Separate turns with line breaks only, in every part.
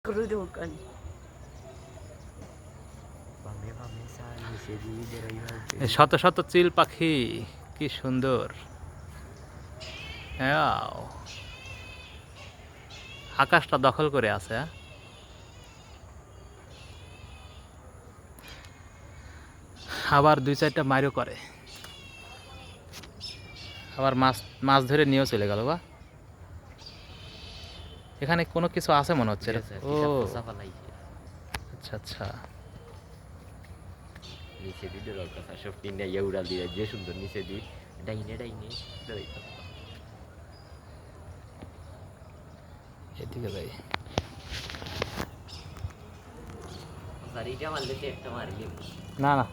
Kerudukan.
শত শত চিল পাখি, কি সুন্দর। হ্যাঁ, আকাশটা দখল করে আছে। আবার দুই চারটা মাইরও করে, আবার মাছ মাছ ধরে নিয়েও চলে গেল। বা এখানে কোনো কিছু আছে মনে হচ্ছে। ও আচ্ছা আচ্ছা,
নিচে দিয়ে দরকার সব তিনটা ইয়ে উড়াল দিয়ে যে সুন্দর নিচে দিয়ে ডাইনে ডাইনে
এদিকে যাই।
এটা মারলে একটা মারলি
না না,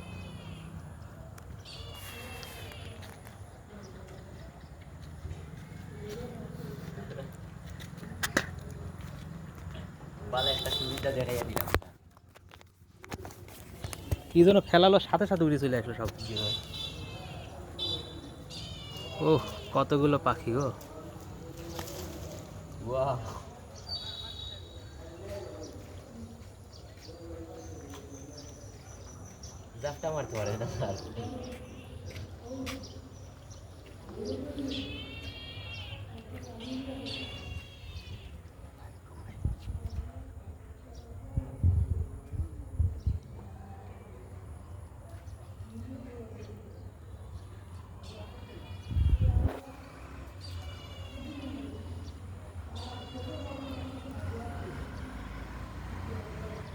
বালে একটা সুবিধা দেখাইয়া দিলাম।
কি যেন ফেলালো, সাথে সাথে উড়ে চলে আসলো সব। ওহ, কতগুলো পাখি গো।
ওয়াও, জাপটা মারতে পারে না স্যার।